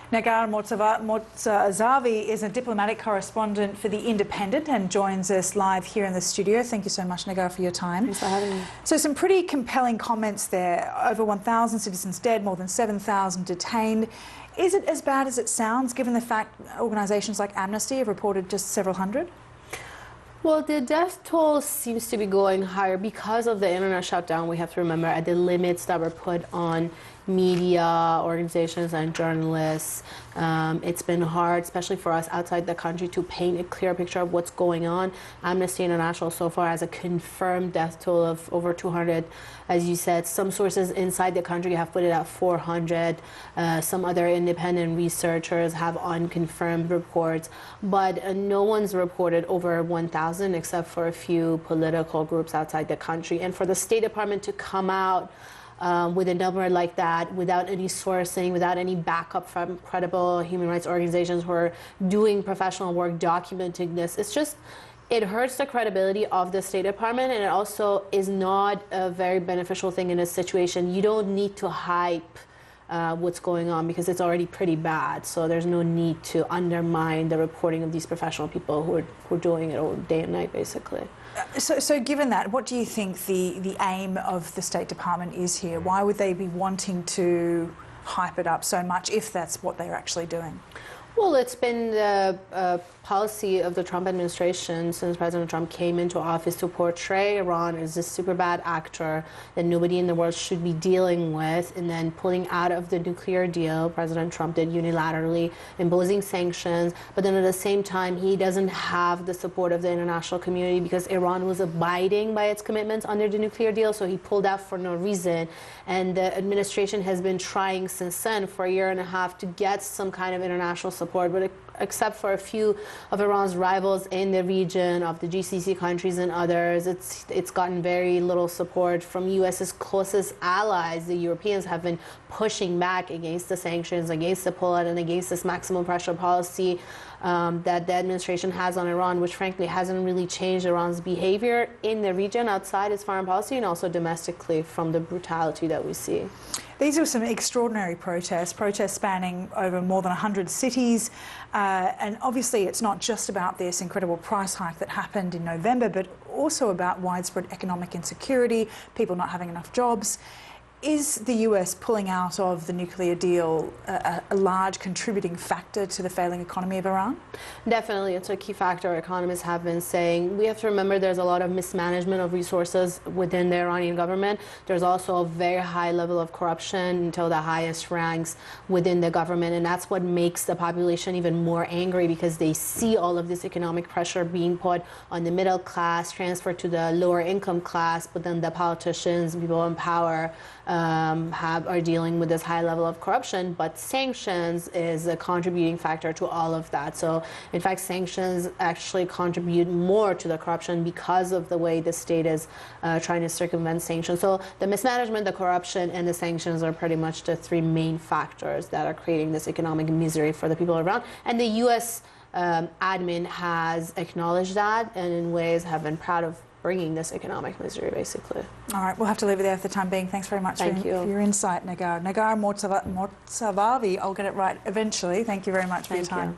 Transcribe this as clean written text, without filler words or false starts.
Negar Mortazavi is a diplomatic correspondent for The Independent and joins us live here in the studio. Thank you so much, Negar, for your time. Thanks for having me. So some pretty compelling comments there. Over 1,000 citizens dead, more than 7,000 detained. Is it as bad as it sounds, given the fact organisations like Amnesty have reported just several hundred? Well, the death toll seems to be going higher because of the internet shutdown. We have to remember at the limits that were put on media organizations and journalists. It's been hard, especially for us outside the country, to paint a clear picture of what's going on. Amnesty International so far has a confirmed death toll of over 200. As you said, some sources inside the country have put it at 400. Some other independent researchers have unconfirmed reports, but no one's reported over 1,000 except for a few political groups outside the country. And for the State Department to come out with a number like that, without any sourcing, without any backup from credible human rights organizations who are doing professional work documenting this, it hurts the credibility of the State Department, and it also is not a very beneficial thing in a situation. You don't need to hype what's going on because it's already pretty bad. So there's no need to undermine the reporting of these professional people who are doing it all day and night, basically. So given that, what do you think the aim of the State Department is here? Why would they be wanting to hype it up so much if that's what they're actually doing? Well, it's been the policy of the Trump administration since President Trump came into office to portray Iran as this super bad actor that nobody in the world should be dealing with, and then pulling out of the nuclear deal. President Trump did unilaterally, imposing sanctions, but then at the same time he doesn't have the support of the international community because Iran was abiding by its commitments under the nuclear deal, so he pulled out for no reason. And the administration has been trying since then for a year and a half to get some kind of international support, but except for a few of Iran's rivals in the region, of the GCC countries and others, it's gotten very little support from US's closest allies. The Europeans have been pushing back against the sanctions, against the pullout, and against this maximum pressure policy that the administration has on Iran, which frankly hasn't really changed Iran's behavior in the region outside its foreign policy and also domestically from the brutality that we see. These are some extraordinary protests spanning over more than 100 cities. And obviously it's not just about this incredible price hike that happened in November, but also about widespread economic insecurity, people not having enough jobs. Is the US pulling out of the nuclear deal a large contributing factor to the failing economy of Iran? Definitely, it's a key factor. Economists have been saying. We have to remember there's a lot of mismanagement of resources within the Iranian government. There's also a very high level of corruption until the highest ranks within the government, and that's what makes the population even more angry because they see all of this economic pressure being put on the middle class, transferred to the lower income class, but then the politicians, people in power, are dealing with this high level of corruption, but sanctions is a contributing factor to all of that. So in fact, sanctions actually contribute more to the corruption because of the way the state is trying to circumvent sanctions. So the mismanagement, the corruption, and the sanctions are pretty much the three main factors that are creating this economic misery for the people around. And the US admin has acknowledged that and in ways have been proud of bringing this economic misery, basically. All right, we'll have to leave it there for the time being. Thanks very much for your insight, Negar. Negar Mortazavi, I'll get it right eventually. Thank you very much for your time.